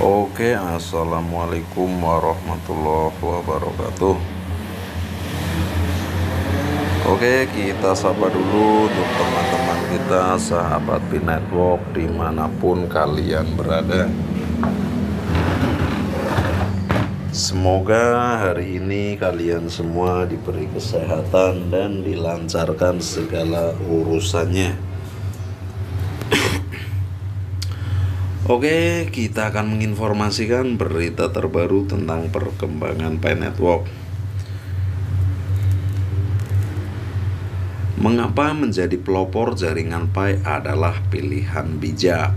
Oke, assalamualaikum warahmatullahi wabarakatuh. Oke, kita sapa dulu untuk teman-teman kita, sahabat Binetwork dimanapun kalian berada. Semoga hari ini kalian semua diberi kesehatan dan dilancarkan segala urusannya. Oke, kita akan menginformasikan berita terbaru tentang perkembangan Pi Network. Mengapa menjadi pelopor jaringan Pi adalah pilihan bijak?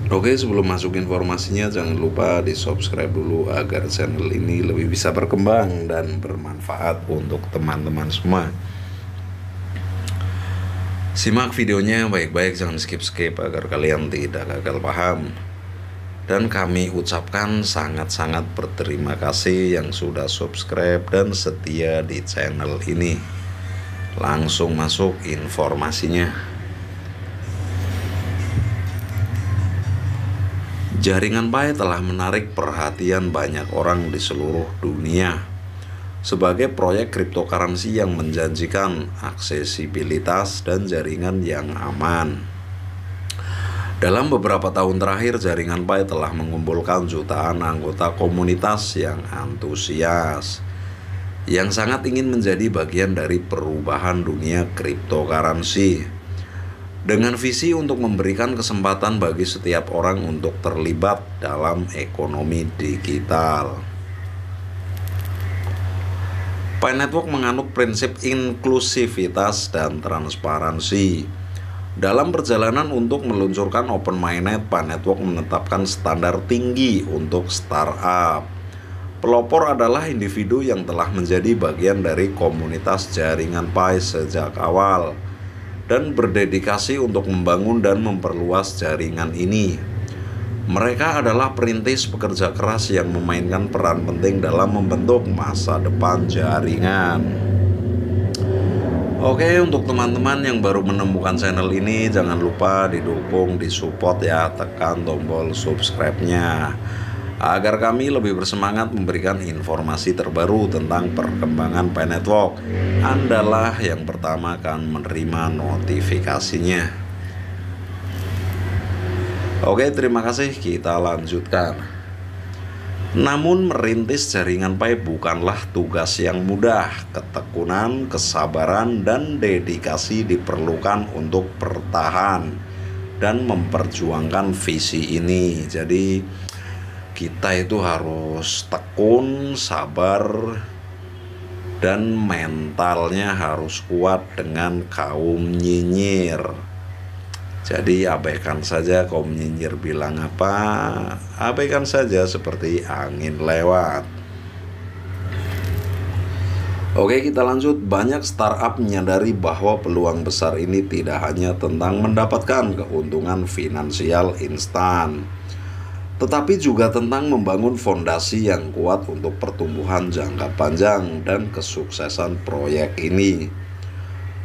Oke, sebelum masuk informasinya jangan lupa di subscribe dulu agar channel ini lebih bisa berkembang dan bermanfaat untuk teman-teman semua. Simak videonya baik-baik, jangan skip-skip agar kalian tidak gagal paham. Dan kami ucapkan sangat-sangat berterima kasih yang sudah subscribe dan setia di channel ini. Langsung masuk informasinya. Jaringan Pi telah menarik perhatian banyak orang di seluruh dunia sebagai proyek cryptocurrency yang menjanjikan aksesibilitas dan jaringan yang aman. Dalam beberapa tahun terakhir, jaringan Pi telah mengumpulkan jutaan anggota komunitas yang antusias, yang sangat ingin menjadi bagian dari perubahan dunia cryptocurrency, dengan visi untuk memberikan kesempatan bagi setiap orang untuk terlibat dalam ekonomi digital. Pi Network menganut prinsip inklusivitas dan transparansi. Dalam perjalanan untuk meluncurkan Open Mainnet, Pi Network menetapkan standar tinggi untuk startup. Pelopor adalah individu yang telah menjadi bagian dari komunitas jaringan Pi sejak awal dan berdedikasi untuk membangun dan memperluas jaringan ini. Mereka adalah perintis pekerja keras yang memainkan peran penting dalam membentuk masa depan jaringan. Oke, untuk teman-teman yang baru menemukan channel ini, jangan lupa didukung, disupport ya, tekan tombol subscribe-nya agar kami lebih bersemangat memberikan informasi terbaru tentang perkembangan Pi Network. Andalah yang pertama akan menerima notifikasinya. Oke, terima kasih. Kita lanjutkan. Namun merintis jaringan Pi bukanlah tugas yang mudah. Ketekunan, kesabaran, dan dedikasi diperlukan untuk bertahan dan memperjuangkan visi ini. Jadi kita itu harus tekun, sabar, dan mentalnya harus kuat dengan kaum nyinyir. Jadi abaikan saja kaum nyinyir bilang apa, abaikan saja seperti angin lewat. Oke, kita lanjut. Banyak startup menyadari bahwa peluang besar ini tidak hanya tentang mendapatkan keuntungan finansial instan, tetapi juga tentang membangun fondasi yang kuat untuk pertumbuhan jangka panjang dan kesuksesan proyek ini.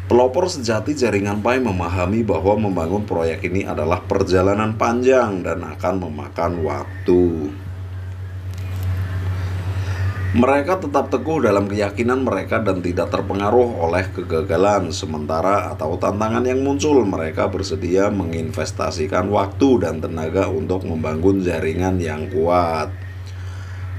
Pelopor sejati jaringan Pi memahami bahwa membangun proyek ini adalah perjalanan panjang dan akan memakan waktu. Mereka tetap teguh dalam keyakinan mereka dan tidak terpengaruh oleh kegagalan sementara atau tantangan yang muncul. Mereka bersedia menginvestasikan waktu dan tenaga untuk membangun jaringan yang kuat.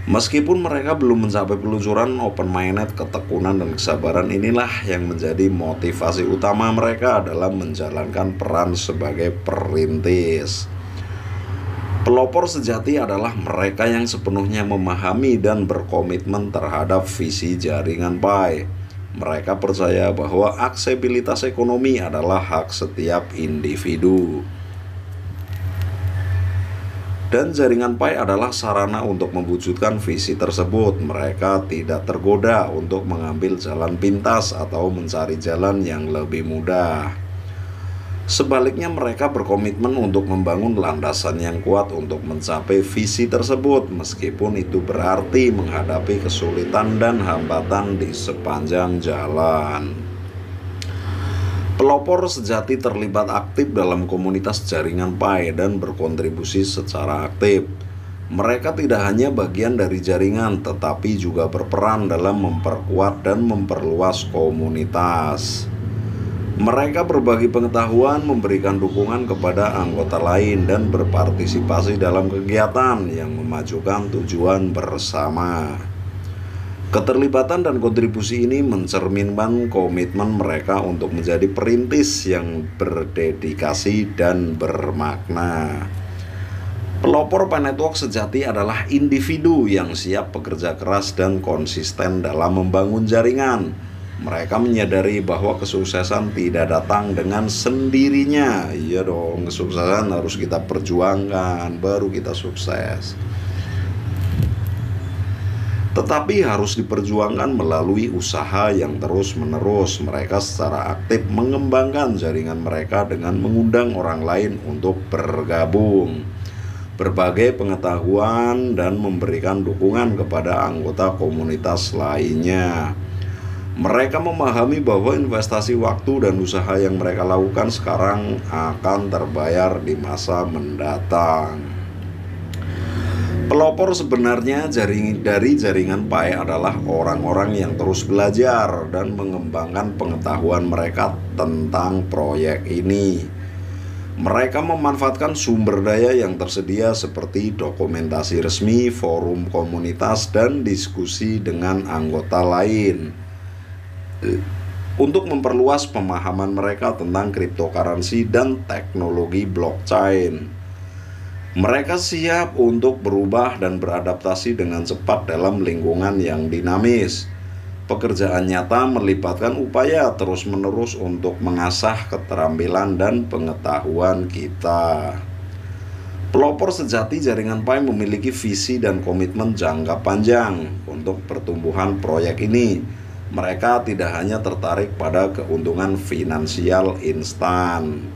Meskipun mereka belum mencapai peluncuran Open Mainnet, ketekunan dan kesabaran inilah yang menjadi motivasi utama mereka dalam menjalankan peran sebagai perintis. Pelopor sejati adalah mereka yang sepenuhnya memahami dan berkomitmen terhadap visi jaringan Pi. Mereka percaya bahwa aksesibilitas ekonomi adalah hak setiap individu, dan jaringan Pi adalah sarana untuk mewujudkan visi tersebut. Mereka tidak tergoda untuk mengambil jalan pintas atau mencari jalan yang lebih mudah. Sebaliknya, mereka berkomitmen untuk membangun landasan yang kuat untuk mencapai visi tersebut, meskipun itu berarti menghadapi kesulitan dan hambatan di sepanjang jalan. Pelopor sejati terlibat aktif dalam komunitas jaringan Pi dan berkontribusi secara aktif. Mereka tidak hanya bagian dari jaringan, tetapi juga berperan dalam memperkuat dan memperluas komunitas. Mereka berbagi pengetahuan, memberikan dukungan kepada anggota lain, dan berpartisipasi dalam kegiatan yang memajukan tujuan bersama. Keterlibatan dan kontribusi ini mencerminkan komitmen mereka untuk menjadi perintis yang berdedikasi dan bermakna. Pelopor Pi Network sejati adalah individu yang siap bekerja keras dan konsisten dalam membangun jaringan. Mereka menyadari bahwa kesuksesan tidak datang dengan sendirinya. Iya dong, kesuksesan harus kita perjuangkan, baru kita sukses. Tetapi harus diperjuangkan melalui usaha yang terus-menerus. Mereka secara aktif mengembangkan jaringan mereka dengan mengundang orang lain untuk bergabung, berbagi pengetahuan, dan memberikan dukungan kepada anggota komunitas lainnya. Mereka memahami bahwa investasi waktu dan usaha yang mereka lakukan sekarang akan terbayar di masa mendatang. Pelopor sebenarnya dari jaringan Pi adalah orang-orang yang terus belajar dan mengembangkan pengetahuan mereka tentang proyek ini. Mereka memanfaatkan sumber daya yang tersedia seperti dokumentasi resmi, forum komunitas, dan diskusi dengan anggota lain untuk memperluas pemahaman mereka tentang cryptocurrency dan teknologi blockchain. Mereka siap untuk berubah dan beradaptasi dengan cepat dalam lingkungan yang dinamis. Pekerjaan nyata melibatkan upaya terus-menerus untuk mengasah keterampilan dan pengetahuan kita. Pelopor sejati jaringan Pi memiliki visi dan komitmen jangka panjang untuk pertumbuhan proyek ini. Mereka tidak hanya tertarik pada keuntungan finansial instan,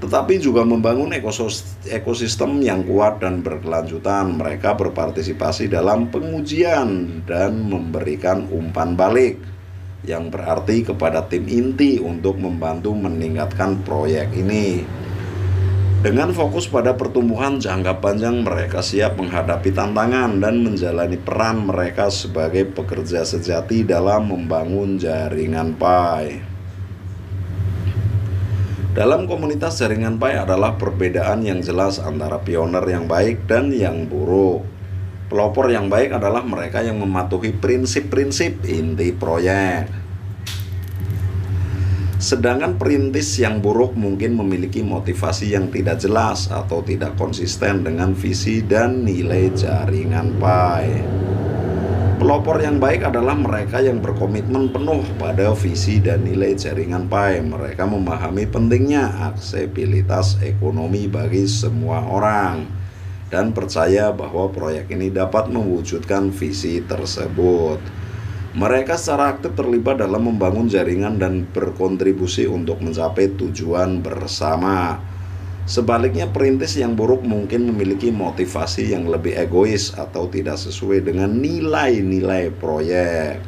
tetapi juga membangun ekosistem yang kuat dan berkelanjutan. Mereka berpartisipasi dalam pengujian dan memberikan umpan balik yang berarti kepada tim inti untuk membantu meningkatkan proyek ini. Dengan fokus pada pertumbuhan jangka panjang, mereka siap menghadapi tantangan dan menjalani peran mereka sebagai pekerja sejati dalam membangun jaringan Pi. Dalam komunitas jaringan Pi adalah perbedaan yang jelas antara pioner yang baik dan yang buruk. Pelopor yang baik adalah mereka yang mematuhi prinsip-prinsip inti proyek. Sedangkan perintis yang buruk mungkin memiliki motivasi yang tidak jelas atau tidak konsisten dengan visi dan nilai jaringan Pi. Pelopor yang baik adalah mereka yang berkomitmen penuh pada visi dan nilai jaringan Pi. Mereka memahami pentingnya aksesibilitas ekonomi bagi semua orang dan percaya bahwa proyek ini dapat mewujudkan visi tersebut. Mereka secara aktif terlibat dalam membangun jaringan dan berkontribusi untuk mencapai tujuan bersama. Sebaliknya, perintis yang buruk mungkin memiliki motivasi yang lebih egois atau tidak sesuai dengan nilai-nilai proyek.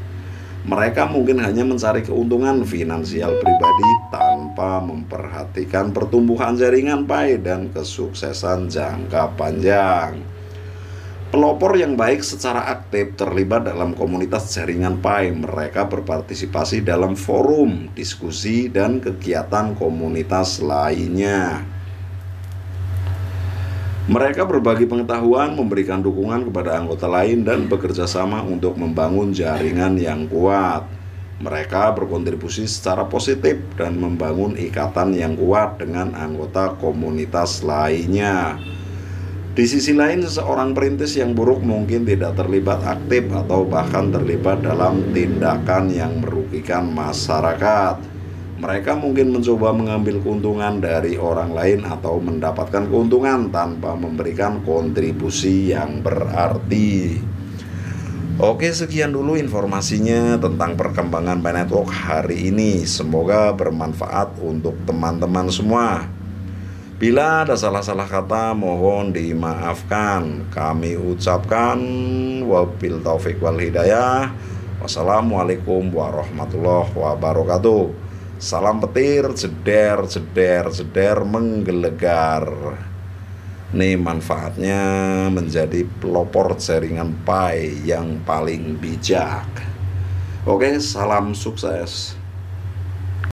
Mereka mungkin hanya mencari keuntungan finansial pribadi tanpa memperhatikan pertumbuhan jaringan Pi dan kesuksesan jangka panjang. Pelopor yang baik secara aktif terlibat dalam komunitas jaringan Pi. Mereka berpartisipasi dalam forum, diskusi, dan kegiatan komunitas lainnya. Mereka berbagi pengetahuan, memberikan dukungan kepada anggota lain, dan bekerja sama untuk membangun jaringan yang kuat. Mereka berkontribusi secara positif dan membangun ikatan yang kuat dengan anggota komunitas lainnya. Di sisi lain, seseorang perintis yang buruk mungkin tidak terlibat aktif atau bahkan terlibat dalam tindakan yang merugikan masyarakat. Mereka mungkin mencoba mengambil keuntungan dari orang lain atau mendapatkan keuntungan tanpa memberikan kontribusi yang berarti. Oke, sekian dulu informasinya tentang perkembangan Pi Network hari ini. Semoga bermanfaat untuk teman-teman semua. Bila ada salah-salah kata, mohon dimaafkan. Kami ucapkan wabil taufik wal hidayah. Wassalamualaikum warahmatullahi wabarakatuh. Salam petir, jeder, jeder, jeder, menggelegar. Nih manfaatnya menjadi pelopor jaringan Pi yang paling bijak. Oke, salam sukses.